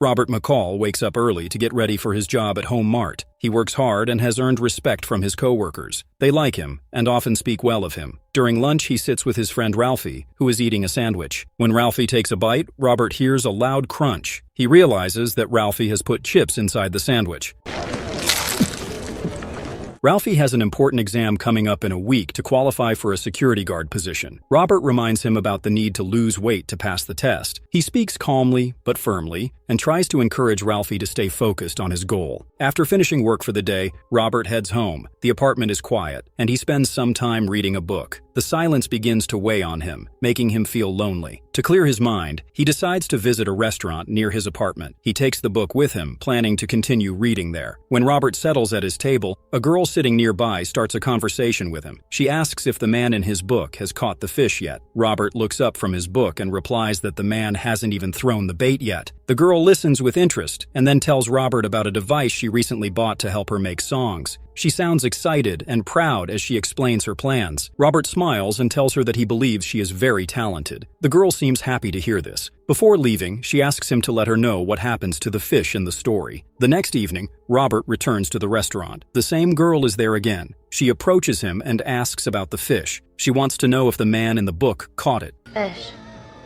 Robert McCall wakes up early to get ready for his job at Home Mart. He works hard and has earned respect from his coworkers. They like him and often speak well of him. During lunch, he sits with his friend Ralphie, who is eating a sandwich. When Ralphie takes a bite, Robert hears a loud crunch. He realizes that Ralphie has put chips inside the sandwich. Ralphie has an important exam coming up in a week to qualify for a security guard position. Robert reminds him about the need to lose weight to pass the test. He speaks calmly but firmly and tries to encourage Ralphie to stay focused on his goal. After finishing work for the day, Robert heads home. The apartment is quiet, and he spends some time reading a book. The silence begins to weigh on him, making him feel lonely. To clear his mind, he decides to visit a restaurant near his apartment. He takes the book with him, planning to continue reading there. When Robert settles at his table, a girl sitting nearby starts a conversation with him. She asks if the man in his book has caught the fish yet. Robert looks up from his book and replies that the man hasn't even thrown the bait yet. The girl listens with interest and then tells Robert about a device she recently bought to help her make songs. She sounds excited and proud as she explains her plans. Robert smiles and tells her that he believes she is very talented. The girl seems happy to hear this. Before leaving, she asks him to let her know what happens to the fish in the story. The next evening, Robert returns to the restaurant. The same girl is there again. She approaches him and asks about the fish. She wants to know if the man in the book caught it. Fish.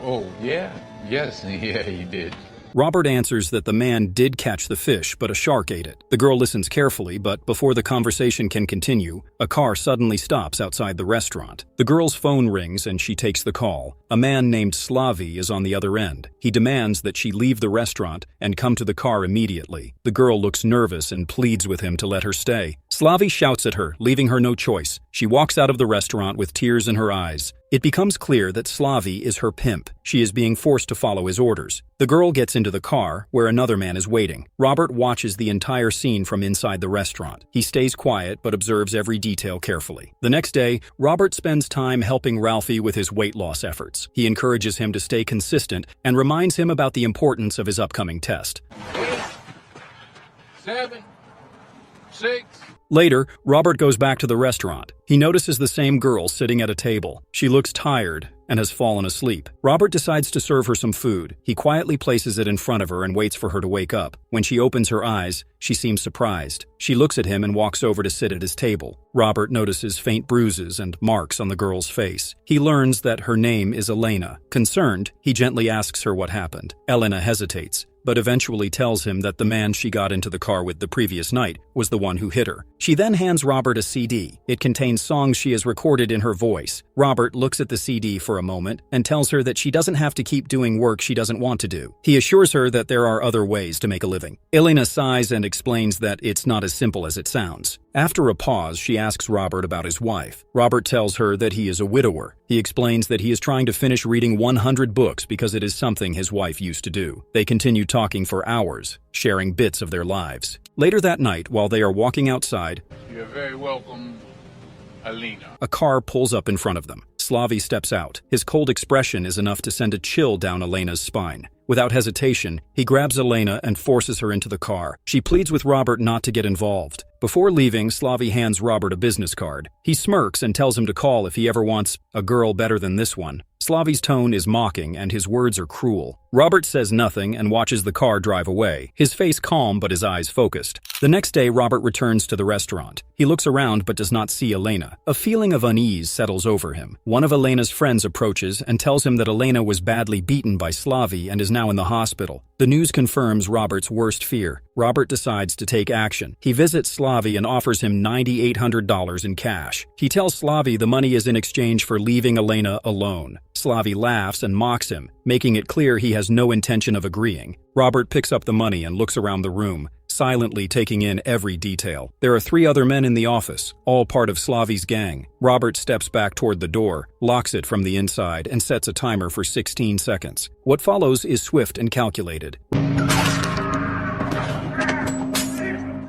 Oh, yeah. Yes, yeah, he did. Robert answers that the man did catch the fish, but a shark ate it. The girl listens carefully, but before the conversation can continue, a car suddenly stops outside the restaurant. The girl's phone rings and she takes the call. A man named Slavi is on the other end. He demands that she leave the restaurant and come to the car immediately. The girl looks nervous and pleads with him to let her stay. Slavi shouts at her, leaving her no choice. She walks out of the restaurant with tears in her eyes. It becomes clear that Slavi is her pimp. She is being forced to follow his orders. The girl gets into the car, where another man is waiting. Robert watches the entire scene from inside the restaurant. He stays quiet but observes every detail carefully. The next day, Robert spends time helping Ralphie with his weight loss efforts. He encourages him to stay consistent and reminds him about the importance of his upcoming test. 8, 7, 6. Later, Robert goes back to the restaurant. He notices the same girl sitting at a table. She looks tired and has fallen asleep. Robert decides to serve her some food. He quietly places it in front of her and waits for her to wake up. When she opens her eyes, she seems surprised. She looks at him and walks over to sit at his table. Robert notices faint bruises and marks on the girl's face. He learns that her name is Elena. Concerned, he gently asks her what happened. Elena hesitates, but eventually tells him that the man she got into the car with the previous night was the one who hit her. She then hands Robert a CD. It contains songs she has recorded in her voice. Robert looks at the CD for a moment and tells her that she doesn't have to keep doing work she doesn't want to do. He assures her that there are other ways to make a living. Elena sighs and explains that it's not as simple as it sounds. After a pause, she asks Robert about his wife. Robert tells her that he is a widower. He explains that he is trying to finish reading 100 books because it is something his wife used to do. They continue talking for hours, sharing bits of their lives. Later that night, while they are walking outside, You're very welcome, Alina. a car pulls up in front of them. Slavi steps out. His cold expression is enough to send a chill down Elena's spine. Without hesitation, he grabs Elena and forces her into the car. She pleads with Robert not to get involved. Before leaving, Slavi hands Robert a business card. He smirks and tells him to call if he ever wants a girl better than this one. Slavi's tone is mocking and his words are cruel. Robert says nothing and watches the car drive away, his face calm but his eyes focused. The next day, Robert returns to the restaurant. He looks around but does not see Elena. A feeling of unease settles over him. One of Elena's friends approaches and tells him that Elena was badly beaten by Slavi and is now in the hospital. The news confirms Robert's worst fear. Robert decides to take action. He visits Slavi and offers him $9,800 in cash. He tells Slavi the money is in exchange for leaving Elena alone. Slavi laughs and mocks him, making it clear he has no intention of agreeing. Robert picks up the money and looks around the room, silently taking in every detail. There are 3 other men in the office, all part of Slavi's gang. Robert steps back toward the door, locks it from the inside, and sets a timer for 16 seconds. What follows is swift and calculated.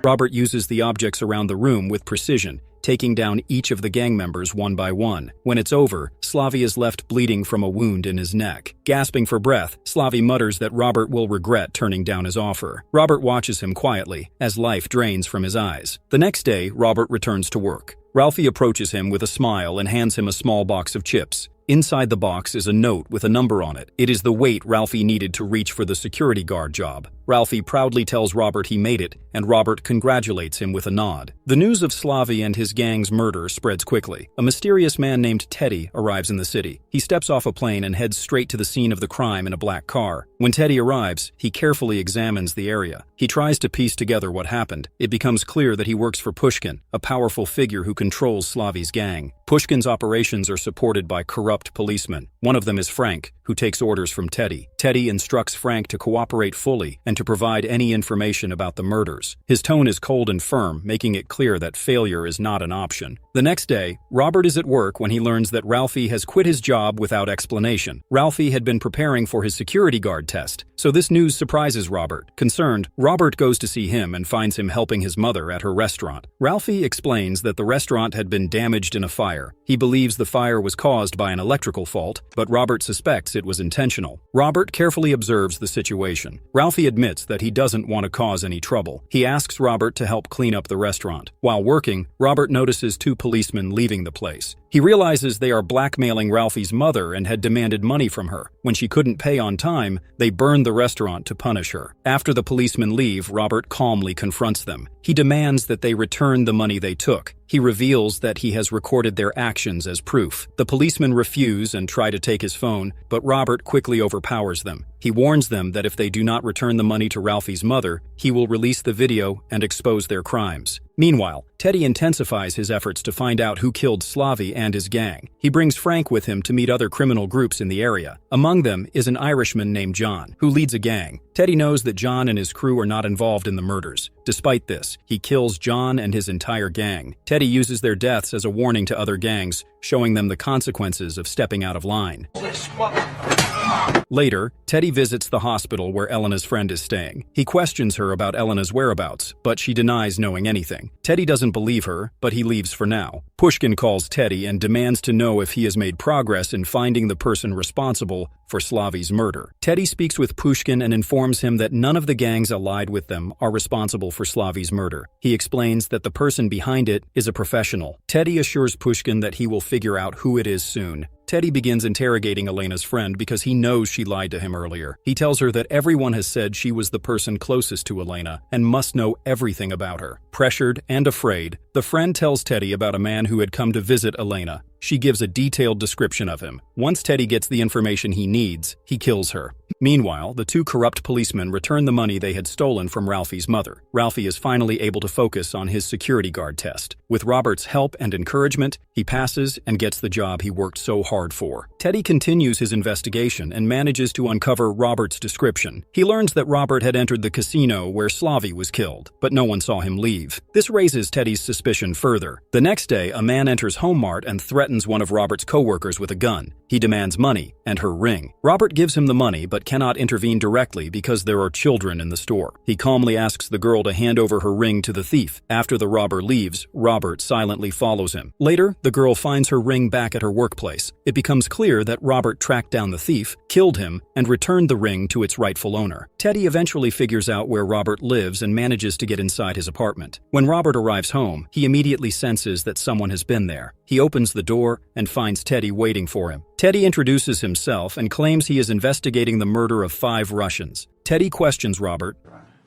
Robert uses the objects around the room with precision, taking down each of the gang members one by one. When it's over, Slavi is left bleeding from a wound in his neck. Gasping for breath, Slavi mutters that Robert will regret turning down his offer. Robert watches him quietly, as life drains from his eyes. The next day, Robert returns to work. Ralphie approaches him with a smile and hands him a small box of chips. Inside the box is a note with a number on it. It is the weight Ralphie needed to reach for the security guard job. Ralphie proudly tells Robert he made it, and Robert congratulates him with a nod. The news of Slavy and his gang's murder spreads quickly. A mysterious man named Teddy arrives in the city. He steps off a plane and heads straight to the scene of the crime in a black car. When Teddy arrives, he carefully examines the area. He tries to piece together what happened. It becomes clear that he works for Pushkin, a powerful figure who controls Slavy's gang. Pushkin's operations are supported by corrupt policemen. One of them is Frank, who takes orders from Teddy. Teddy instructs Frank to cooperate fully and to provide any information about the murders. His tone is cold and firm, making it clear that failure is not an option. The next day, Robert is at work when he learns that Ralphie has quit his job without explanation. Ralphie had been preparing for his security guard test, so this news surprises Robert. Concerned, Robert goes to see him and finds him helping his mother at her restaurant. Ralphie explains that the restaurant had been damaged in a fire. He believes the fire was caused by an electrical fault, but Robert suspects it was intentional. Robert carefully observes the situation. Ralphie admits that he doesn't want to cause any trouble. He asks Robert to help clean up the restaurant. While working, Robert notices two policemen leaving the place. He realizes they are blackmailing Ralphie's mother and had demanded money from her. When she couldn't pay on time, they burned the restaurant to punish her. After the policemen leave, Robert calmly confronts them. He demands that they return the money they took. He reveals that he has recorded their actions as proof. The policemen refuse and try to take his phone, but Robert quickly overpowers them. He warns them that if they do not return the money to Ralphie's mother, he will release the video and expose their crimes. Meanwhile, Teddy intensifies his efforts to find out who killed Slavy and his gang. He brings Frank with him to meet other criminal groups in the area. Among them is an Irishman named John, who leads a gang. Teddy knows that John and his crew are not involved in the murders. Despite this, he kills John and his entire gang. Teddy uses their deaths as a warning to other gangs, showing them the consequences of stepping out of line. Later, Teddy visits the hospital where Elena's friend is staying. He questions her about Elena's whereabouts, but she denies knowing anything. Teddy doesn't believe her, but he leaves for now. Pushkin calls Teddy and demands to know if he has made progress in finding the person responsible for Slavy's murder. Teddy speaks with Pushkin and informs him that none of the gangs allied with them are responsible for Slavy's murder. He explains that the person behind it is a professional. Teddy assures Pushkin that he will figure out who it is soon. Teddy begins interrogating Elena's friend because he knows she lied to him earlier. He tells her that everyone has said she was the person closest to Elena and must know everything about her. Pressured and afraid, the friend tells Teddy about a man who had come to visit Elena. She gives a detailed description of him. Once Teddy gets the information he needs, he kills her. Meanwhile, the two corrupt policemen return the money they had stolen from Ralphie's mother. Ralphie is finally able to focus on his security guard test. With Robert's help and encouragement, he passes and gets the job he worked so hard for. Teddy continues his investigation and manages to uncover Robert's description. He learns that Robert had entered the casino where Slavy was killed, but no one saw him leave. This raises Teddy's suspicion further. The next day, a man enters Home Mart and threatens one of Robert's co-workers with a gun. He demands money and her ring. Robert gives him the money but cannot intervene directly because there are children in the store. He calmly asks the girl to hand over her ring to the thief. After the robber leaves, Robert silently follows him. Later, the girl finds her ring back at her workplace. It becomes clear that Robert tracked down the thief, killed him, and returned the ring to its rightful owner. Teddy eventually figures out where Robert lives and manages to get inside his apartment. When Robert arrives home, he immediately senses that someone has been there. He opens the door and finds Teddy waiting for him. Teddy introduces himself and claims he is investigating the murder of 5 Russians. Teddy questions Robert,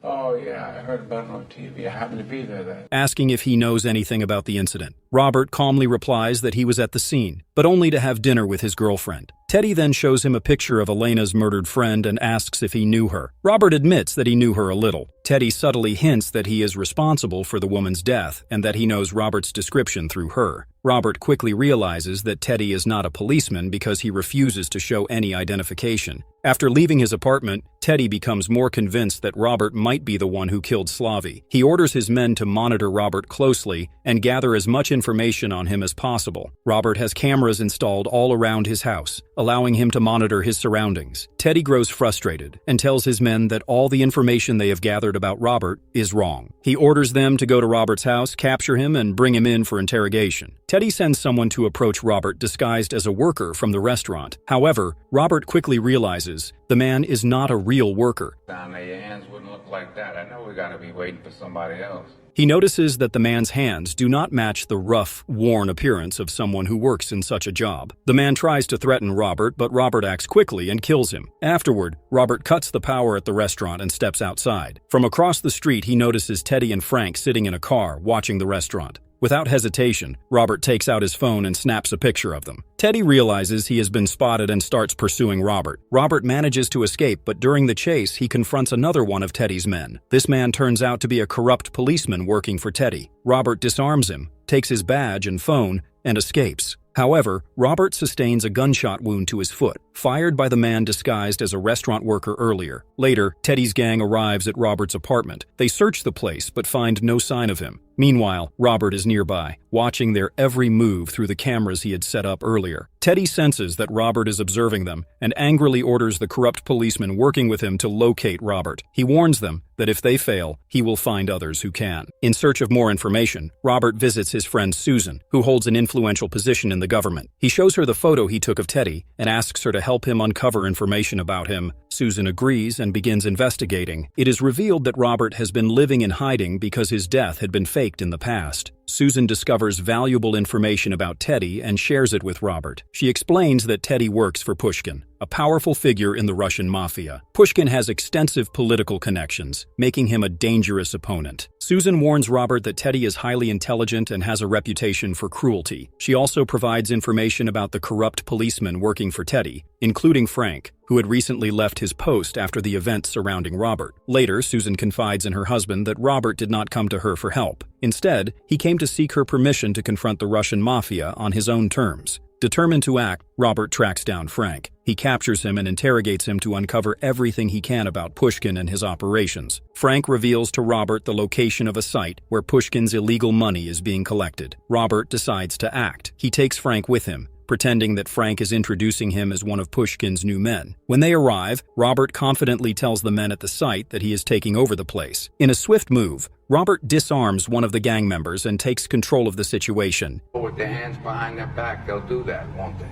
Oh, yeah, I heard about it on TV. I happened to be there then. asking if he knows anything about the incident. Robert calmly replies that he was at the scene, but only to have dinner with his girlfriend. Teddy then shows him a picture of Elena's murdered friend and asks if he knew her. Robert admits that he knew her a little. Teddy subtly hints that he is responsible for the woman's death and that he knows Robert's description through her. Robert quickly realizes that Teddy is not a policeman because he refuses to show any identification. After leaving his apartment, Teddy becomes more convinced that Robert might be the one who killed Slavy. He orders his men to monitor Robert closely and gather as much information on him as possible. Robert has cameras installed all around his house, allowing him to monitor his surroundings. Teddy grows frustrated and tells his men that all the information they have gathered about Robert is wrong. He orders them to go to Robert's house, capture him, and bring him in for interrogation. Teddy sends someone to approach Robert disguised as a worker from the restaurant. However, Robert quickly realizes the man is not a real worker. Down there, your hands wouldn't look like that. I know we gotta be waiting for somebody else. He notices that the man's hands do not match the rough, worn appearance of someone who works in such a job. The man tries to threaten Robert Robert, but Robert acts quickly and kills him. Afterward, Robert cuts the power at the restaurant and steps outside. From across the street, he notices Teddy and Frank sitting in a car, watching the restaurant. Without hesitation, Robert takes out his phone and snaps a picture of them. Teddy realizes he has been spotted and starts pursuing Robert. Robert manages to escape, but during the chase, he confronts another one of Teddy's men. This man turns out to be a corrupt policeman working for Teddy. Robert disarms him, takes his badge and phone, and escapes. However, Robert sustains a gunshot wound to his foot, fired by the man disguised as a restaurant worker earlier. Later, Teddy's gang arrives at Robert's apartment. They search the place but find no sign of him. Meanwhile, Robert is nearby, watching their every move through the cameras he had set up earlier. Teddy senses that Robert is observing them and angrily orders the corrupt policeman working with him to locate Robert. He warns them that if they fail, he will find others who can. In search of more information, Robert visits his friend Susan, who holds an influential position in the government. He shows her the photo he took of Teddy and asks her to help him uncover information about him. Susan agrees and begins investigating. It is revealed that Robert has been living in hiding because his death had been faked in the past. Susan discovers valuable information about Teddy and shares it with Robert. She explains that Teddy works for Pushkin, a powerful figure in the Russian mafia. Pushkin has extensive political connections, making him a dangerous opponent. Susan warns Robert that Teddy is highly intelligent and has a reputation for cruelty. She also provides information about the corrupt policeman working for Teddy, including Frank, who had recently left his post after the events surrounding Robert. Later, Susan confides in her husband that Robert did not come to her for help. Instead, he came to seek her permission to confront the Russian mafia on his own terms. Determined to act, Robert tracks down Frank. He captures him and interrogates him to uncover everything he can about Pushkin and his operations. Frank reveals to Robert the location of a site where Pushkin's illegal money is being collected. Robert decides to act. He takes Frank with him, pretending that Frank is introducing him as one of Pushkin's new men. When they arrive, Robert confidently tells the men at the site that he is taking over the place. In a swift move, Robert disarms one of the gang members and takes control of the situation. With their hands behind their back, they'll do that, won't they?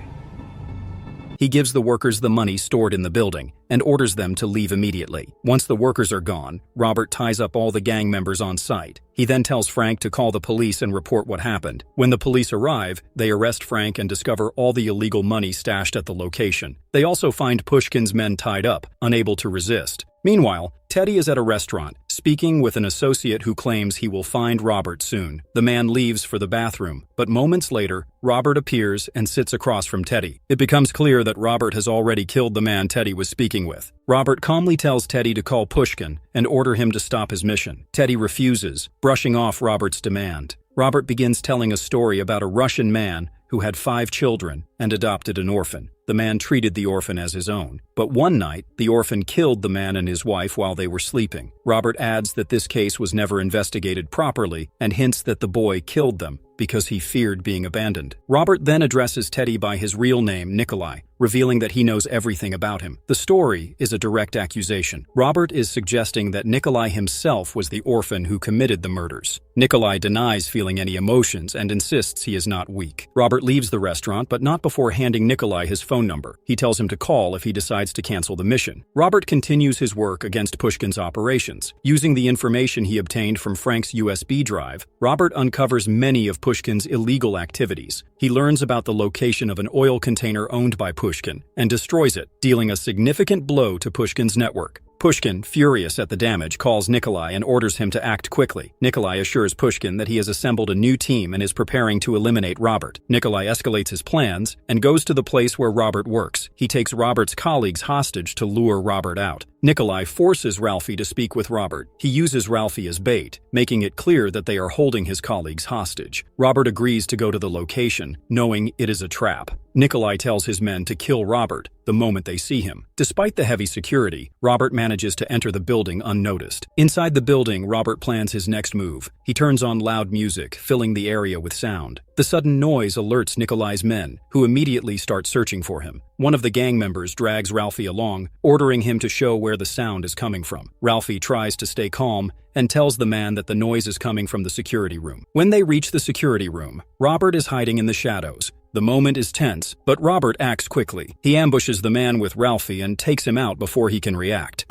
He gives the workers the money stored in the building and orders them to leave immediately. Once the workers are gone, Robert ties up all the gang members on site. He then tells Frank to call the police and report what happened. When the police arrive, they arrest Frank and discover all the illegal money stashed at the location. They also find Pushkin's men tied up, unable to resist. Meanwhile, Teddy is at a restaurant, speaking with an associate who claims he will find Robert soon. The man leaves for the bathroom, but moments later, Robert appears and sits across from Teddy. It becomes clear that Robert has already killed the man Teddy was speaking with. Robert calmly tells Teddy to call Pushkin and order him to stop his mission. Teddy refuses, brushing off Robert's demand. Robert begins telling a story about a Russian man who had 5 children and adopted an orphan. The man treated the orphan as his own. But one night, the orphan killed the man and his wife while they were sleeping. Robert adds that this case was never investigated properly and hints that the boy killed them because he feared being abandoned. Robert then addresses Teddy by his real name, Nikolai, revealing that he knows everything about him. The story is a direct accusation. Robert is suggesting that Nikolai himself was the orphan who committed the murders. Nikolai denies feeling any emotions and insists he is not weak. Robert leaves the restaurant, but not before handing Nikolai his phone number. He tells him to call if he decides to cancel the mission. Robert continues his work against Pushkin's operations. Using the information he obtained from Frank's USB drive, Robert uncovers many of Pushkin's illegal activities. He learns about the location of an oil container owned by Pushkin and destroys it, dealing a significant blow to Pushkin's network. Pushkin, furious at the damage, calls Nikolai and orders him to act quickly. Nikolai assures Pushkin that he has assembled a new team and is preparing to eliminate Robert. Nikolai escalates his plans and goes to the place where Robert works. He takes Robert's colleagues hostage to lure Robert out. Nikolai forces Ralphie to speak with Robert. He uses Ralphie as bait, making it clear that they are holding his colleagues hostage. Robert agrees to go to the location, knowing it is a trap. Nikolai tells his men to kill Robert the moment they see him. Despite the heavy security, Robert manages to enter the building unnoticed. Inside the building, Robert plans his next move. He turns on loud music, filling the area with sound. The sudden noise alerts Nikolai's men, who immediately start searching for him. One of the gang members drags Ralphie along, ordering him to show where the sound is coming from. Ralphie tries to stay calm and tells the man that the noise is coming from the security room. When they reach the security room, Robert is hiding in the shadows. The moment is tense, but Robert acts quickly. He ambushes the man with Ralphie and takes him out before he can react.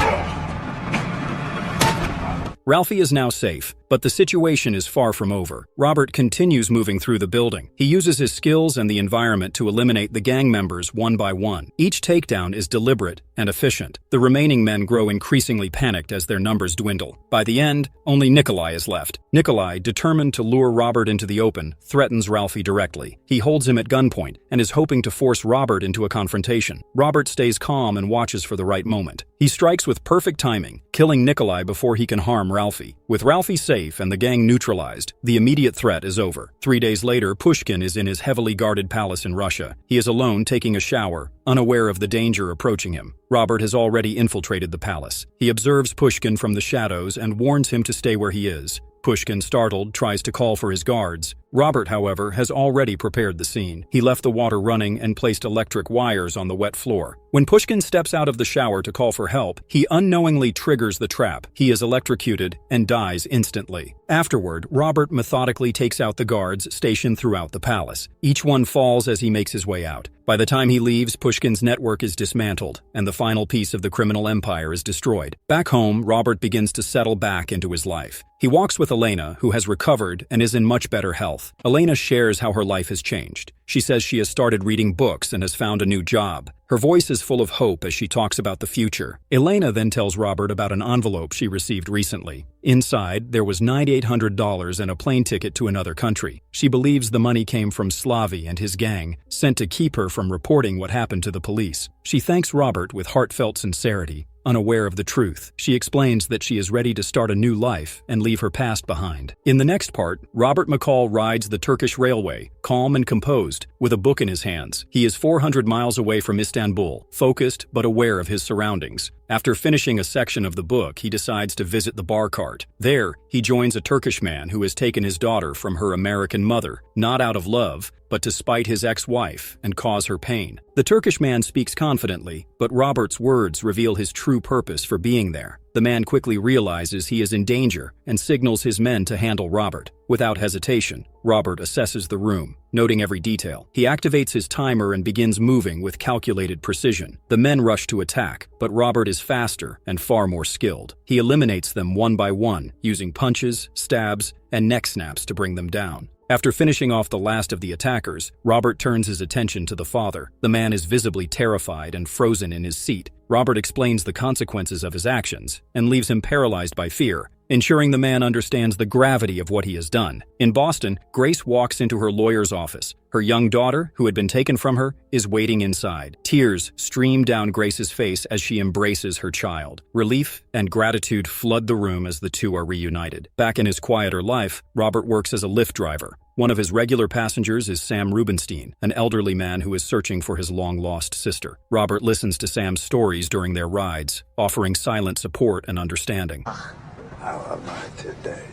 Ralphie is now safe, but the situation is far from over. Robert continues moving through the building. He uses his skills and the environment to eliminate the gang members one by one. Each takedown is deliberate and efficient. The remaining men grow increasingly panicked as their numbers dwindle. By the end, only Nikolai is left. Nikolai, determined to lure Robert into the open, threatens Ralphie directly. He holds him at gunpoint and is hoping to force Robert into a confrontation. Robert stays calm and watches for the right moment. He strikes with perfect timing, killing Nikolai before he can harm Ralphie. With Ralphie safe and the gang neutralized, the immediate threat is over. 3 days later, Pushkin is in his heavily guarded palace in Russia. He is alone taking a shower, unaware of the danger approaching him. Robert has already infiltrated the palace. He observes Pushkin from the shadows and warns him to stay where he is. Pushkin, startled, tries to call for his guards. Robert, however, has already prepared the scene. He left the water running and placed electric wires on the wet floor. When Pushkin steps out of the shower to call for help, he unknowingly triggers the trap. He is electrocuted and dies instantly. Afterward, Robert methodically takes out the guards stationed throughout the palace. Each one falls as he makes his way out. By the time he leaves, Pushkin's network is dismantled, and the final piece of the criminal empire is destroyed. Back home, Robert begins to settle back into his life. He walks with Elena, who has recovered and is in much better health. Elena shares how her life has changed. She says she has started reading books and has found a new job. Her voice is full of hope as she talks about the future. Elena then tells Robert about an envelope she received recently. Inside, there was $9,800 and a plane ticket to another country. She believes the money came from Slavy and his gang, sent to keep her from reporting what happened to the police. She thanks Robert with heartfelt sincerity. Unaware of the truth, she explains that she is ready to start a new life and leave her past behind. In the next part, Robert McCall rides the Turkish railway, calm and composed, with a book in his hands. He is 400 miles away from Istanbul, focused but aware of his surroundings. After finishing a section of the book, he decides to visit the bar cart. There, he joins a Turkish man who has taken his daughter from her American mother, not out of love, but to spite his ex-wife and cause her pain. The Turkish man speaks confidently, but Robert's words reveal his true purpose for being there. The man quickly realizes he is in danger and signals his men to handle Robert. Without hesitation, Robert assesses the room, noting every detail. He activates his timer and begins moving with calculated precision. The men rush to attack, but Robert is faster and far more skilled. He eliminates them one by one, using punches, stabs, and neck snaps to bring them down. After finishing off the last of the attackers, Robert turns his attention to the father. The man is visibly terrified and frozen in his seat. Robert explains the consequences of his actions and leaves him paralyzed by fear, ensuring the man understands the gravity of what he has done. In Boston, Grace walks into her lawyer's office. Her young daughter, who had been taken from her, is waiting inside. Tears stream down Grace's face as she embraces her child. Relief and gratitude flood the room as the two are reunited. Back in his quieter life, Robert works as a Lyft driver. One of his regular passengers is Sam Rubenstein, an elderly man who is searching for his long-lost sister. Robert listens to Sam's stories during their rides, offering silent support and understanding. How am I today?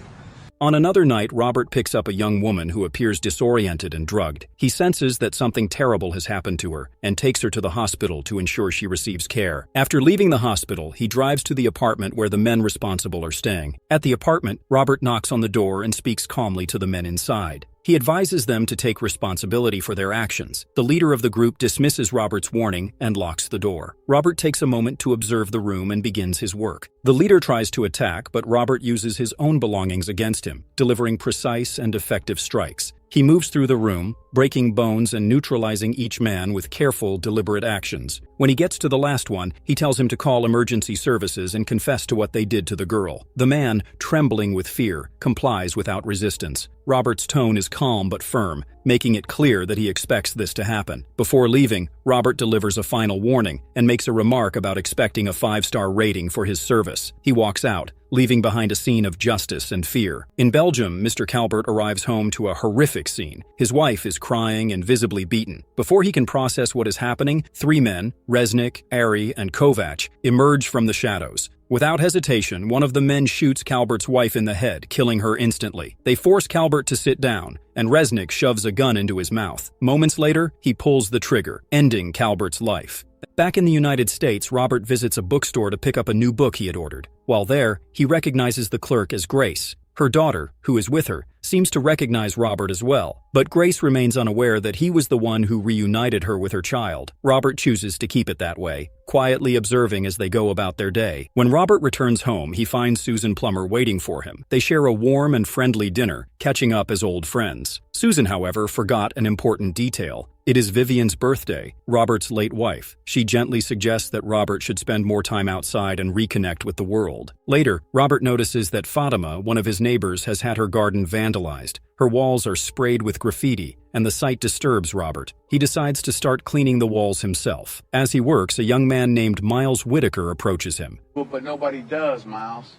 On another night, Robert picks up a young woman who appears disoriented and drugged. He senses that something terrible has happened to her and takes her to the hospital to ensure she receives care. After leaving the hospital, he drives to the apartment where the men responsible are staying. At the apartment, Robert knocks on the door and speaks calmly to the men inside. He advises them to take responsibility for their actions. The leader of the group dismisses Robert's warning and locks the door. Robert takes a moment to observe the room and begins his work. The leader tries to attack, but Robert uses his own belongings against him, delivering precise and effective strikes. He moves through the room, breaking bones and neutralizing each man with careful, deliberate actions. When he gets to the last one, he tells him to call emergency services and confess to what they did to the girl. The man, trembling with fear, complies without resistance. Robert's tone is calm but firm, making it clear that he expects this to happen. Before leaving, Robert delivers a final warning and makes a remark about expecting a 5-star rating for his service. He walks out, leaving behind a scene of justice and fear. In Belgium, Mr. Calbert arrives home to a horrific scene. His wife is crying and visibly beaten. Before he can process what is happening, 3 men, Resnick, Ari, and Kovac, emerge from the shadows. Without hesitation, one of the men shoots Calbert's wife in the head, killing her instantly. They force Calbert to sit down, and Resnick shoves a gun into his mouth. Moments later, he pulls the trigger, ending Calbert's life. Back in the United States, Robert visits a bookstore to pick up a new book he had ordered. While there, he recognizes the clerk as Grace. Her daughter, who is with her, seems to recognize Robert as well, but Grace remains unaware that he was the one who reunited her with her child. Robert chooses to keep it that way, quietly observing as they go about their day. When Robert returns home, he finds Susan Plummer waiting for him. They share a warm and friendly dinner, catching up as old friends. Susan, however, forgot an important detail. It is Vivian's birthday, Robert's late wife. She gently suggests that Robert should spend more time outside and reconnect with the world. Later, Robert notices that Fatima, one of his neighbors, has had her garden vandalized. Her walls are sprayed with graffiti, and the sight disturbs Robert. He decides to start cleaning the walls himself. As he works, a young man named Miles Whitaker approaches him. But nobody does, Miles.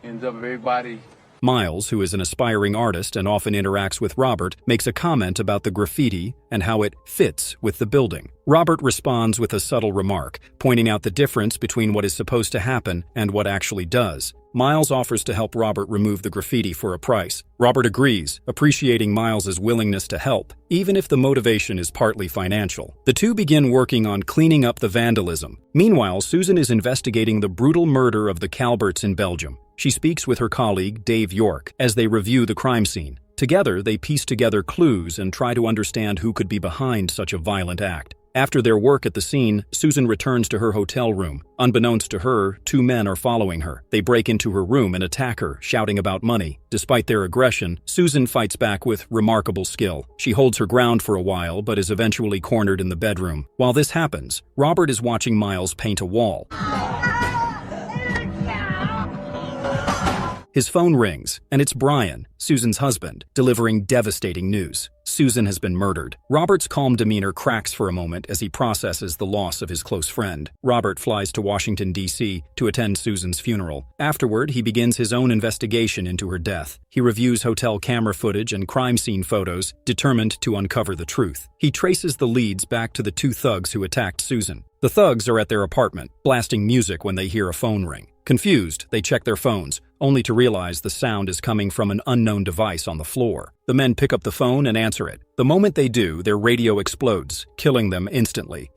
Ends up everybody. Miles, who is an aspiring artist and often interacts with Robert, makes a comment about the graffiti and how it fits with the building. Robert responds with a subtle remark, pointing out the difference between what is supposed to happen and what actually does. Miles offers to help Robert remove the graffiti for a price. Robert agrees, appreciating Miles's willingness to help, even if the motivation is partly financial. The two begin working on cleaning up the vandalism. Meanwhile, Susan is investigating the brutal murder of the Calberts in Belgium. She speaks with her colleague, Dave York, as they review the crime scene. Together, they piece together clues and try to understand who could be behind such a violent act. After their work at the scene, Susan returns to her hotel room. Unbeknownst to her, two men are following her. They break into her room and attack her, shouting about money. Despite their aggression, Susan fights back with remarkable skill. She holds her ground for a while, but is eventually cornered in the bedroom. While this happens, Robert is watching Miles paint a wall. His phone rings, and it's Brian, Susan's husband, delivering devastating news. Susan has been murdered. Robert's calm demeanor cracks for a moment as he processes the loss of his close friend. Robert flies to Washington, D.C. to attend Susan's funeral. Afterward, he begins his own investigation into her death. He reviews hotel camera footage and crime scene photos, determined to uncover the truth. He traces the leads back to the two thugs who attacked Susan. The thugs are at their apartment, blasting music when they hear a phone ring. Confused, they check their phones, only to realize the sound is coming from an unknown device on the floor. The men pick up the phone and answer it. The moment they do, their radio explodes, killing them instantly.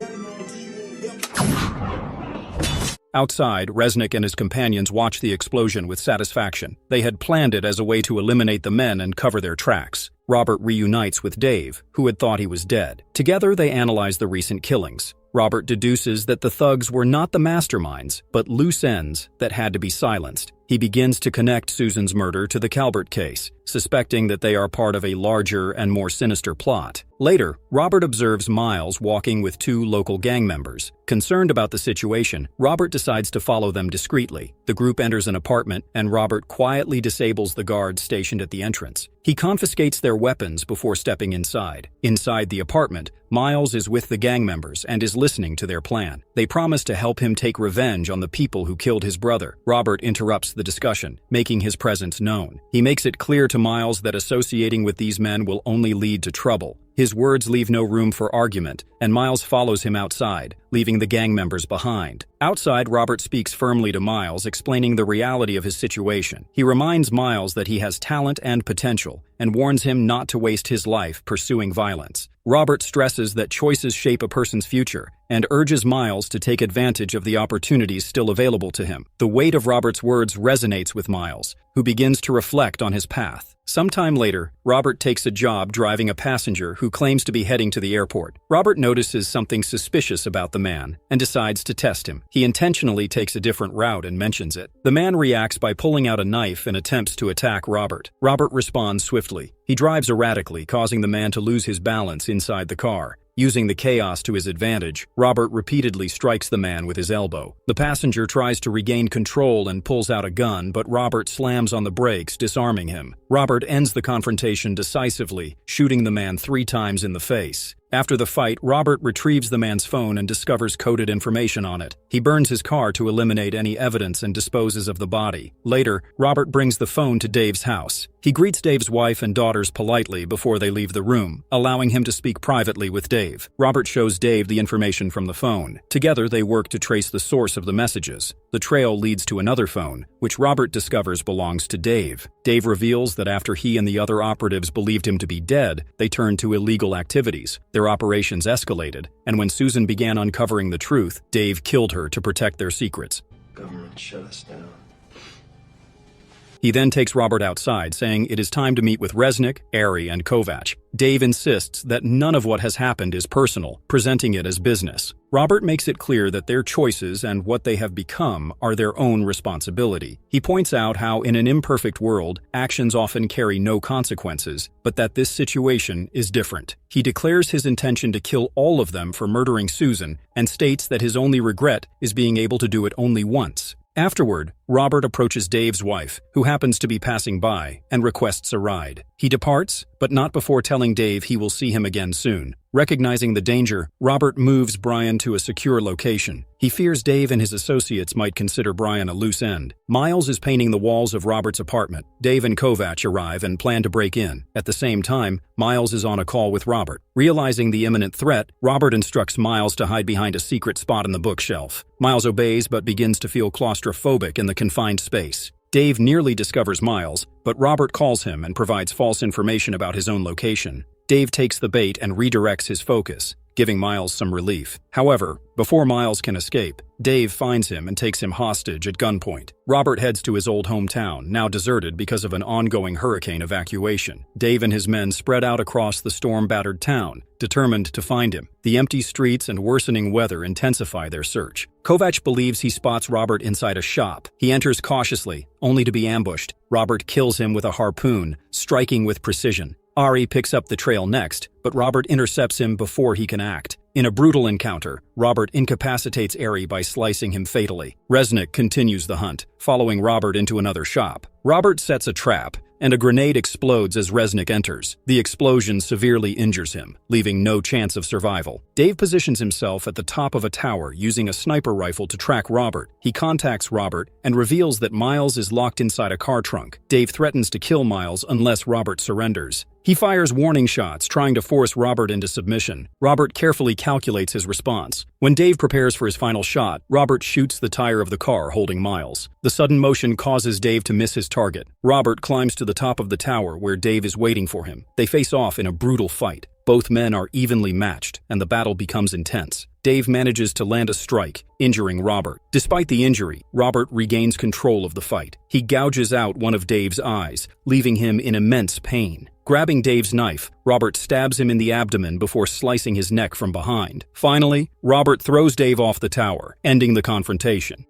Outside, Resnick and his companions watch the explosion with satisfaction. They had planned it as a way to eliminate the men and cover their tracks. Robert reunites with Dave, who had thought he was dead. Together, they analyze the recent killings. Robert deduces that the thugs were not the masterminds, but loose ends that had to be silenced. He begins to connect Susan's murder to the Calbert case, suspecting that they are part of a larger and more sinister plot. Later, Robert observes Miles walking with two local gang members. Concerned about the situation, Robert decides to follow them discreetly. The group enters an apartment, and Robert quietly disables the guards stationed at the entrance. He confiscates their weapons before stepping inside. Inside the apartment, Miles is with the gang members and is listening to their plan. They promise to help him take revenge on the people who killed his brother. Robert interrupts the discussion, making his presence known. He makes it clear to Miles that associating with these men will only lead to trouble. His words leave no room for argument, and Miles follows him outside, leaving the gang members behind. Outside, Robert speaks firmly to Miles, explaining the reality of his situation. He reminds Miles that he has talent and potential, and warns him not to waste his life pursuing violence. Robert stresses that choices shape a person's future, and urges Miles to take advantage of the opportunities still available to him. The weight of Robert's words resonates with Miles, who begins to reflect on his path. Sometime later, Robert takes a job driving a passenger who claims to be heading to the airport. Robert notices something suspicious about the man and decides to test him. He intentionally takes a different route and mentions it. The man reacts by pulling out a knife and attempts to attack Robert. Robert responds swiftly. He drives erratically, causing the man to lose his balance inside the car. Using the chaos to his advantage, Robert repeatedly strikes the man with his elbow. The passenger tries to regain control and pulls out a gun, but Robert slams on the brakes, disarming him. Robert ends the confrontation decisively, shooting the man 3 times in the face. After the fight, Robert retrieves the man's phone and discovers coded information on it. He burns his car to eliminate any evidence and disposes of the body. Later, Robert brings the phone to Dave's house. He greets Dave's wife and daughters politely before they leave the room, allowing him to speak privately with Dave. Robert shows Dave the information from the phone. Together, they work to trace the source of the messages. The trail leads to another phone, which Robert discovers belongs to Dave. Dave reveals that after he and the other operatives believed him to be dead, they turned to illegal activities. Their operations escalated, and when Susan began uncovering the truth, Dave killed her to protect their secrets. Government shut us down. He then takes Robert outside, saying it is time to meet with Resnick, Ari, and Kovac. Dave insists that none of what has happened is personal, presenting it as business. Robert makes it clear that their choices and what they have become are their own responsibility. He points out how in an imperfect world, actions often carry no consequences, but that this situation is different. He declares his intention to kill all of them for murdering Susan and states that his only regret is being able to do it only once. Afterward, Robert approaches Dave's wife, who happens to be passing by, and requests a ride. He departs, but not before telling Dave he will see him again soon. Recognizing the danger, Robert moves Brian to a secure location. He fears Dave and his associates might consider Brian a loose end. Miles is painting the walls of Robert's apartment. Dave and Kovac arrive and plan to break in. At the same time, Miles is on a call with Robert. Realizing the imminent threat, Robert instructs Miles to hide behind a secret spot in the bookshelf. Miles obeys but begins to feel claustrophobic in the confined space. Dave nearly discovers Miles, but Robert calls him and provides false information about his own location. Dave takes the bait and redirects his focus, giving Miles some relief. However, before Miles can escape, Dave finds him and takes him hostage at gunpoint. Robert heads to his old hometown, now deserted because of an ongoing hurricane evacuation. Dave and his men spread out across the storm-battered town, determined to find him. The empty streets and worsening weather intensify their search. Kovac believes he spots Robert inside a shop. He enters cautiously, only to be ambushed. Robert kills him with a harpoon, striking with precision. Ari picks up the trail next, but Robert intercepts him before he can act. In a brutal encounter, Robert incapacitates Ari by slicing him fatally. Resnick continues the hunt, following Robert into another shop. Robert sets a trap, and a grenade explodes as Resnick enters. The explosion severely injures him, leaving no chance of survival. Dave positions himself at the top of a tower using a sniper rifle to track Robert. He contacts Robert and reveals that Miles is locked inside a car trunk. Dave threatens to kill Miles unless Robert surrenders. He fires warning shots, trying to force Robert into submission. Robert carefully calculates his response. When Dave prepares for his final shot, Robert shoots the tire of the car holding Miles. The sudden motion causes Dave to miss his target. Robert climbs to the top of the tower where Dave is waiting for him. They face off in a brutal fight. Both men are evenly matched, and the battle becomes intense. Dave manages to land a strike, injuring Robert. Despite the injury, Robert regains control of the fight. He gouges out one of Dave's eyes, leaving him in immense pain. Grabbing Dave's knife, Robert stabs him in the abdomen before slicing his neck from behind. Finally, Robert throws Dave off the tower, ending the confrontation.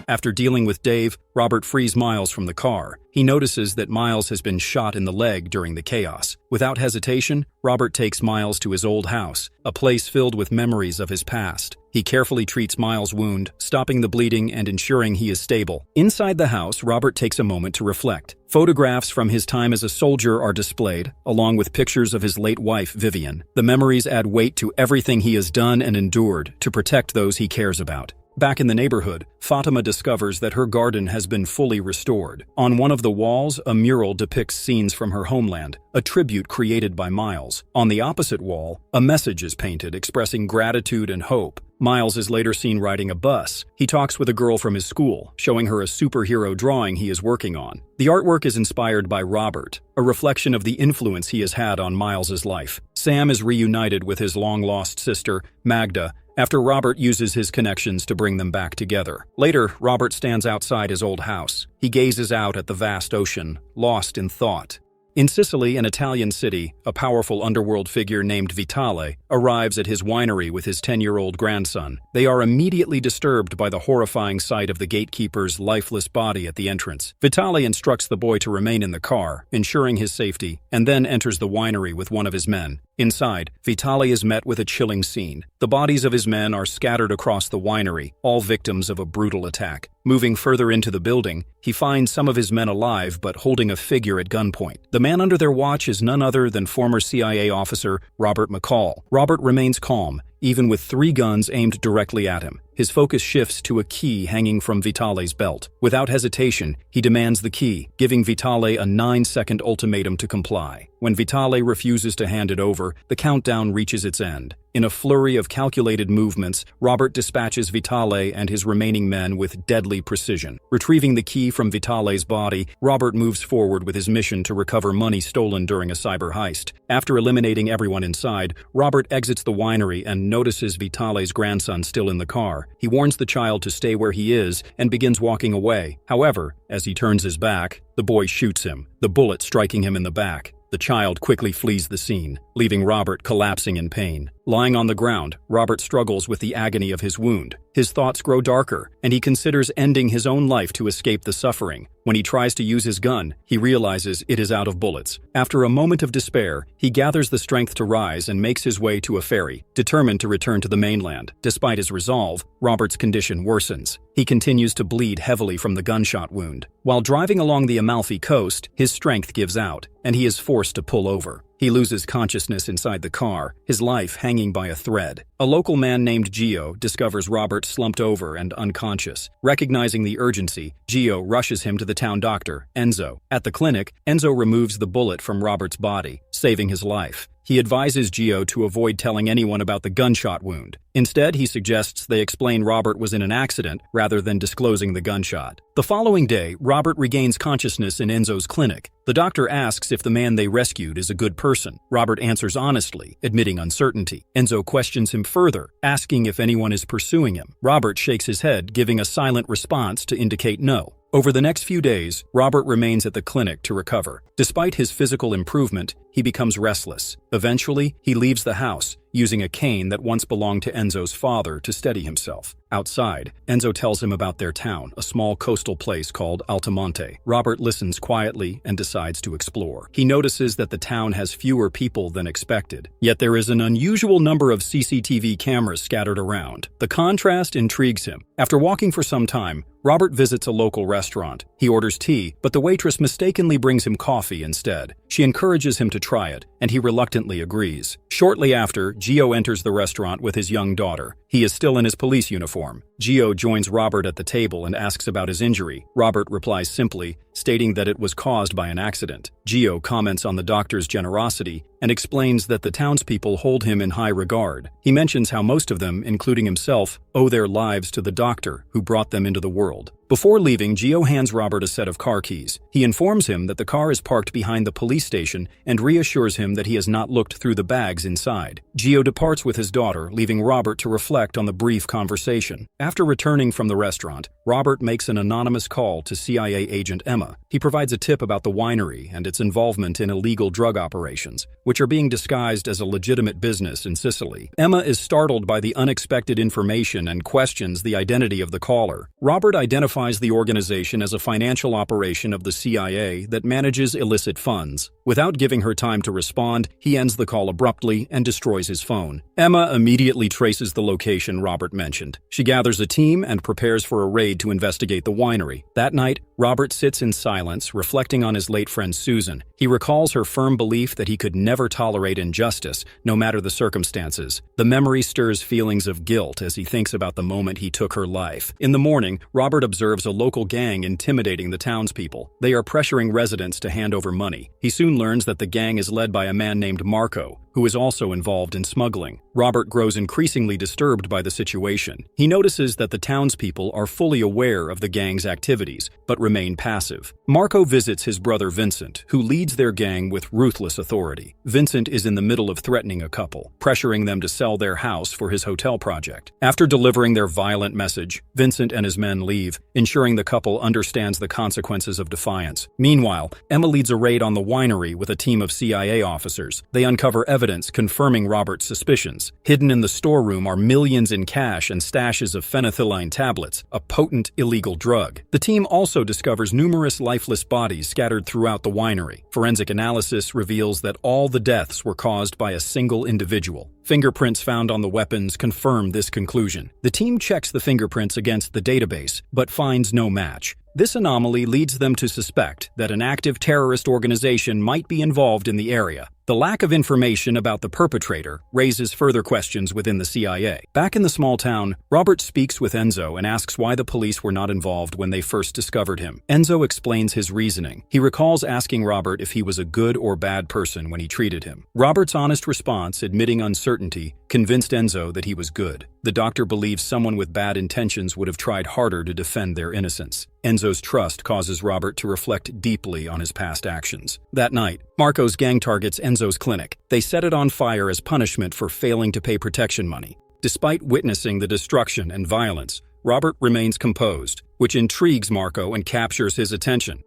After dealing with Dave, Robert frees Miles from the car. He notices that Miles has been shot in the leg during the chaos. Without hesitation, Robert takes Miles to his old house, a place filled with memories of his past. He carefully treats Miles' wound, stopping the bleeding and ensuring he is stable. Inside the house, Robert takes a moment to reflect. Photographs from his time as a soldier are displayed, along with pictures of his late wife, Vivian. The memories add weight to everything he has done and endured to protect those he cares about. Back in the neighborhood, Fatima discovers that her garden has been fully restored. On one of the walls, a mural depicts scenes from her homeland, a tribute created by Miles. On the opposite wall, a message is painted expressing gratitude and hope. Miles is later seen riding a bus. He talks with a girl from his school, showing her a superhero drawing he is working on. The artwork is inspired by Robert, a reflection of the influence he has had on Miles's life. Sam is reunited with his long-lost sister, Magda, after Robert uses his connections to bring them back together. Later, Robert stands outside his old house. He gazes out at the vast ocean, lost in thought. In Sicily, an Italian city, a powerful underworld figure named Vitale arrives at his winery with his 10-year-old grandson. They are immediately disturbed by the horrifying sight of the gatekeeper's lifeless body at the entrance. Vitale instructs the boy to remain in the car, ensuring his safety, and then enters the winery with one of his men. Inside, Vitale is met with a chilling scene. The bodies of his men are scattered across the winery, all victims of a brutal attack. Moving further into the building, he finds some of his men alive but holding a figure at gunpoint. The man under their watch is none other than former CIA officer Robert McCall. Robert remains calm, even with 3 guns aimed directly at him. His focus shifts to a key hanging from Vitale's belt. Without hesitation, he demands the key, giving Vitale a 9-second ultimatum to comply. When Vitale refuses to hand it over, the countdown reaches its end. In a flurry of calculated movements, Robert dispatches Vitale and his remaining men with deadly precision. Retrieving the key from Vitale's body, Robert moves forward with his mission to recover money stolen during a cyber heist. After eliminating everyone inside, Robert exits the winery and notices Vitale's grandson still in the car. car. He warns the child to stay where he is and begins walking away. However, as he turns his back, the boy shoots him, the bullet striking him in the back. The child quickly flees the scene, leaving Robert collapsing in pain. Lying on the ground, Robert struggles with the agony of his wound. His thoughts grow darker, and he considers ending his own life to escape the suffering. When he tries to use his gun, he realizes it is out of bullets. After a moment of despair, he gathers the strength to rise and makes his way to a ferry, determined to return to the mainland. Despite his resolve, Robert's condition worsens. He continues to bleed heavily from the gunshot wound. While driving along the Amalfi Coast, his strength gives out, and he is forced to pull over. He loses consciousness inside the car, his life hanging by a thread. A local man named Gio discovers Robert slumped over and unconscious. Recognizing the urgency, Gio rushes him to the town doctor, Enzo. At the clinic, Enzo removes the bullet from Robert's body, saving his life. He advises Gio to avoid telling anyone about the gunshot wound. Instead, he suggests they explain Robert was in an accident rather than disclosing the gunshot. The following day, Robert regains consciousness in Enzo's clinic. The doctor asks if the man they rescued is a good person. Robert answers honestly, admitting uncertainty. Enzo questions him further, asking if anyone is pursuing him. Robert shakes his head, giving a silent response to indicate no. Over the next few days, Robert remains at the clinic to recover. Despite his physical improvement, he becomes restless. Eventually, he leaves the house, using a cane that once belonged to Enzo's father to steady himself. Outside, Enzo tells him about their town, a small coastal place called Altamonte. Robert listens quietly and decides to explore. He notices that the town has fewer people than expected, yet there is an unusual number of CCTV cameras scattered around. The contrast intrigues him. After walking for some time, Robert visits a local restaurant. He orders tea, but the waitress mistakenly brings him coffee instead. She encourages him to try it, and he reluctantly agrees. Shortly after, Gio enters the restaurant with his young daughter. He is still in his police uniform. Gio joins Robert at the table and asks about his injury. Robert replies simply, stating that it was caused by an accident. Gio comments on the doctor's generosity and explains that the townspeople hold him in high regard. He mentions how most of them, including himself, owe their lives to the doctor who brought them into the world. Before leaving, Gio hands Robert a set of car keys. He informs him that the car is parked behind the police station and reassures him that he has not looked through the bags inside. Gio departs with his daughter, leaving Robert to reflect on the brief conversation. After returning from the restaurant, Robert makes an anonymous call to CIA agent Emma. He provides a tip about the winery and its involvement in illegal drug operations, which are being disguised as a legitimate business in Sicily. Emma is startled by the unexpected information and questions the identity of the caller. Robert identifies the organization as a financial operation of the CIA that manages illicit funds. Without giving her time to respond, he ends the call abruptly and destroys his phone. Emma immediately traces the location Robert mentioned. She gathers a team and prepares for a raid to investigate the winery. That night, Robert sits in silence, reflecting on his late friend Susan. He recalls her firm belief that he could never tolerate injustice, no matter the circumstances. The memory stirs feelings of guilt as he thinks about the moment he took her life. In the morning, Robert observes a local gang intimidating the townspeople. They are pressuring residents to hand over money. He soon learns that the gang is led by a man named Marco, who is also involved in smuggling. Robert grows increasingly disturbed by the situation. He notices that the townspeople are fully aware of the gang's activities, but remain passive. Marco visits his brother Vincent, who leads their gang with ruthless authority. Vincent is in the middle of threatening a couple, pressuring them to sell their house for his hotel project. After delivering their violent message, Vincent and his men leave, ensuring the couple understands the consequences of defiance. Meanwhile, Emma leads a raid on the winery with a team of CIA officers. They uncover evidence confirming Robert's suspicions. Hidden in the storeroom are millions in cash and stashes of phenethylline tablets, a potent illegal drug. The team also discovers numerous lifeless bodies scattered throughout the winery. Forensic analysis reveals that all the deaths were caused by a single individual. Fingerprints found on the weapons confirm this conclusion. The team checks the fingerprints against the database, but finds no match. This anomaly leads them to suspect that an active terrorist organization might be involved in the area. The lack of information about the perpetrator raises further questions within the CIA. Back in the small town, Robert speaks with Enzo and asks why the police were not involved when they first discovered him. Enzo explains his reasoning. He recalls asking Robert if he was a good or bad person when he treated him. Robert's honest response, admitting uncertainty, convinced Enzo that he was good. The doctor believes someone with bad intentions would have tried harder to defend their innocence. Enzo's trust causes Robert to reflect deeply on his past actions. That night, Marco's gang targets Enzo's clinic. They set it on fire as punishment for failing to pay protection money. Despite witnessing the destruction and violence, Robert remains composed, which intrigues Marco and captures his attention.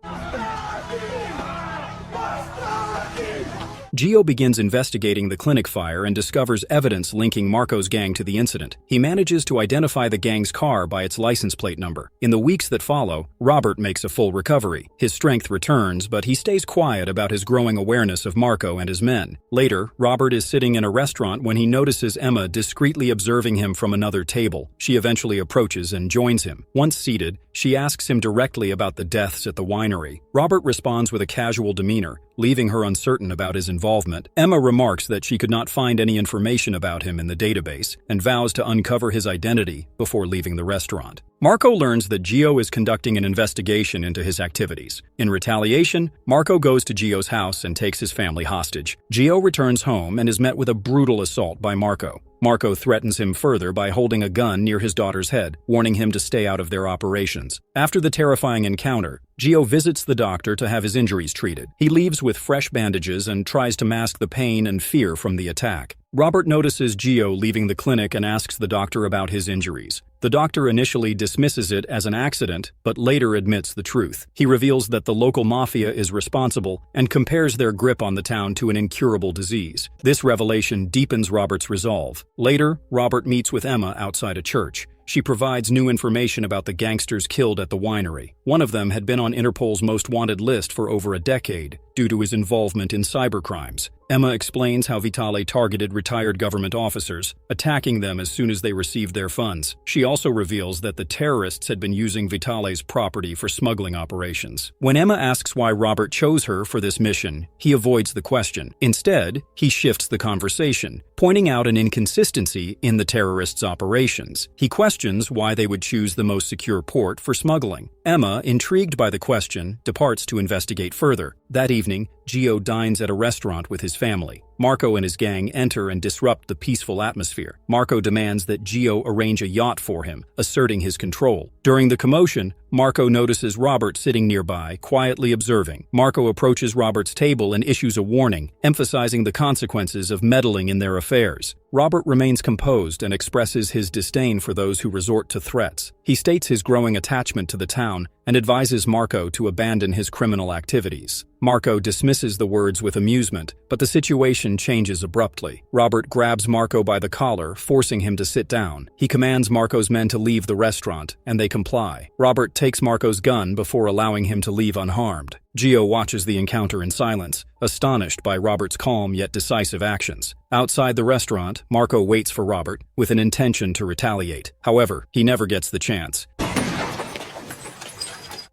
Gio begins investigating the clinic fire and discovers evidence linking Marco's gang to the incident. He manages to identify the gang's car by its license plate number. In the weeks that follow, Robert makes a full recovery. His strength returns, but he stays quiet about his growing awareness of Marco and his men. Later, Robert is sitting in a restaurant when he notices Emma discreetly observing him from another table. She eventually approaches and joins him. Once seated, she asks him directly about the deaths at the winery. Robert responds with a casual demeanor, leaving her uncertain about his involvement. Emma remarks that she could not find any information about him in the database and vows to uncover his identity before leaving the restaurant. Marco learns that Gio is conducting an investigation into his activities. In retaliation, Marco goes to Gio's house and takes his family hostage. Gio returns home and is met with a brutal assault by Marco. Marco threatens him further by holding a gun near his daughter's head, warning him to stay out of their operations. After the terrifying encounter, Gio visits the doctor to have his injuries treated. He leaves with fresh bandages and tries to mask the pain and fear from the attack. Robert notices Gio leaving the clinic and asks the doctor about his injuries. The doctor initially dismisses it as an accident, but later admits the truth. He reveals that the local mafia is responsible and compares their grip on the town to an incurable disease. This revelation deepens Robert's resolve. Later, Robert meets with Emma outside a church. She provides new information about the gangsters killed at the winery. One of them had been on Interpol's most wanted list for over a decade due to his involvement in cybercrimes. Emma explains how Vitale targeted retired government officers, attacking them as soon as they received their funds. She also reveals that the terrorists had been using Vitale's property for smuggling operations. When Emma asks why Robert chose her for this mission, he avoids the question. Instead, he shifts the conversation, pointing out an inconsistency in the terrorists' operations. He questions why they would choose the most secure port for smuggling. Emma, intrigued by the question, departs to investigate further. That evening, Gio dines at a restaurant with his family. Marco and his gang enter and disrupt the peaceful atmosphere. Marco demands that Gio arrange a yacht for him, asserting his control. During the commotion, Marco notices Robert sitting nearby, quietly observing. Marco approaches Robert's table and issues a warning, emphasizing the consequences of meddling in their affairs. Robert remains composed and expresses his disdain for those who resort to threats. He states his growing attachment to the town and advises Marco to abandon his criminal activities. Marco dismisses the words with amusement, but the situation changes abruptly. Robert grabs Marco by the collar, forcing him to sit down. He commands Marco's men to leave the restaurant, and they comply. Robert takes Marco's gun before allowing him to leave unharmed. Gio watches the encounter in silence, astonished by Robert's calm yet decisive actions. Outside the restaurant, Marco waits for Robert, with an intention to retaliate. However, he never gets the chance.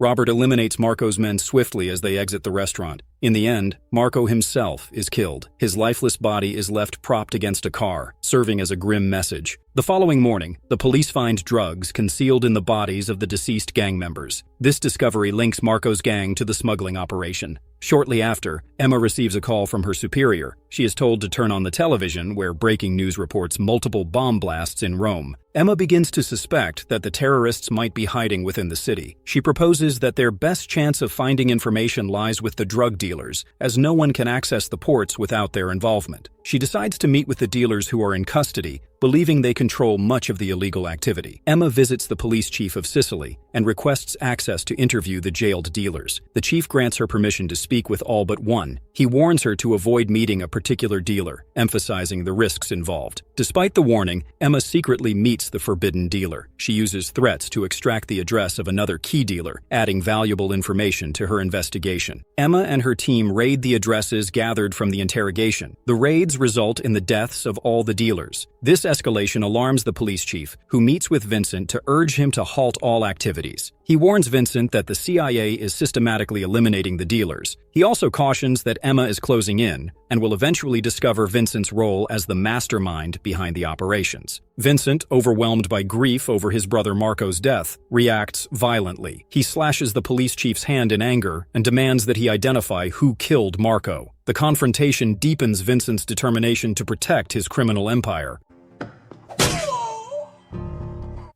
Robert eliminates Marco's men swiftly as they exit the restaurant. In the end, Marco himself is killed. His lifeless body is left propped against a car, serving as a grim message. The following morning, the police find drugs concealed in the bodies of the deceased gang members. This discovery links Marco's gang to the smuggling operation. Shortly after, Emma receives a call from her superior. She is told to turn on the television, where breaking news reports multiple bomb blasts in Rome. Emma begins to suspect that the terrorists might be hiding within the city. She proposes that their best chance of finding information lies with the drug dealers, as no one can access the ports without their involvement. She decides to meet with the dealers who are in custody, believing they control much of the illegal activity. Emma visits the police chief of Sicily and requests access to interview the jailed dealers. The chief grants her permission to speak with all but one. He warns her to avoid meeting a particular dealer, emphasizing the risks involved. Despite the warning, Emma secretly meets the forbidden dealer. She uses threats to extract the address of another key dealer, adding valuable information to her investigation. Emma and her team raid the addresses gathered from the interrogation. The raids result in the deaths of all the dealers. This escalation alarms the police chief, who meets with Vincent to urge him to halt all activities. He warns Vincent that the CIA is systematically eliminating the dealers. He also cautions that Emma is closing in and will eventually discover Vincent's role as the mastermind behind the operations. Vincent, overwhelmed by grief over his brother Marco's death, reacts violently. He slashes the police chief's hand in anger and demands that he identify who killed Marco. The confrontation deepens Vincent's determination to protect his criminal empire.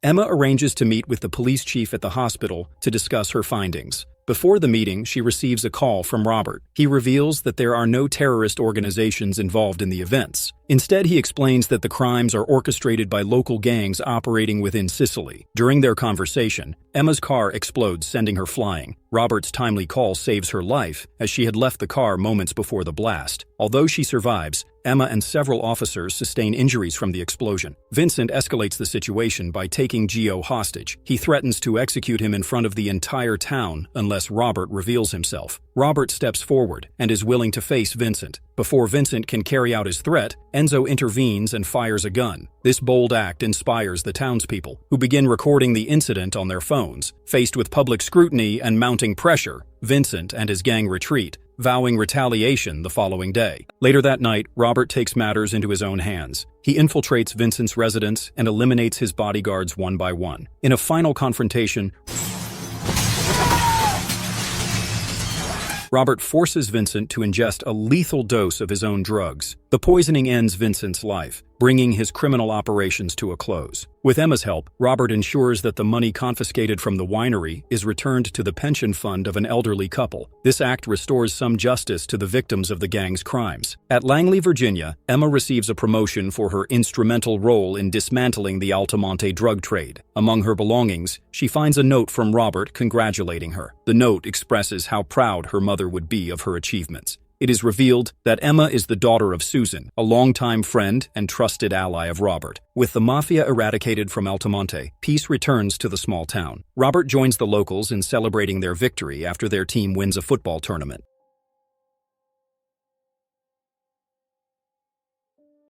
Emma arranges to meet with the police chief at the hospital to discuss her findings. Before the meeting, she receives a call from Robert. He reveals that there are no terrorist organizations involved in the events. Instead, he explains that the crimes are orchestrated by local gangs operating within Sicily. During their conversation, Emma's car explodes, sending her flying. Robert's timely call saves her life, as she had left the car moments before the blast. Although she survives, Emma and several officers sustain injuries from the explosion. Vincent escalates the situation by taking Gio hostage. He threatens to execute him in front of the entire town unless Robert reveals himself. Robert steps forward and is willing to face Vincent. Before Vincent can carry out his threat, Enzo intervenes and fires a gun. This bold act inspires the townspeople, who begin recording the incident on their phones. Faced with public scrutiny and mounting pressure, Vincent and his gang retreat, vowing retaliation the following day. Later that night, Robert takes matters into his own hands. He infiltrates Vincent's residence and eliminates his bodyguards one by one. In a final confrontation, Robert forces Vincent to ingest a lethal dose of his own drugs. The poisoning ends Vincent's life, bringing his criminal operations to a close. With Emma's help, Robert ensures that the money confiscated from the winery is returned to the pension fund of an elderly couple. This act restores some justice to the victims of the gang's crimes. At Langley, Virginia, Emma receives a promotion for her instrumental role in dismantling the Altamonte drug trade. Among her belongings, she finds a note from Robert congratulating her. The note expresses how proud her mother would be of her achievements. It is revealed that Emma is the daughter of Susan, a longtime friend and trusted ally of Robert. With the mafia eradicated from Altamonte, peace returns to the small town. Robert joins the locals in celebrating their victory after their team wins a football tournament.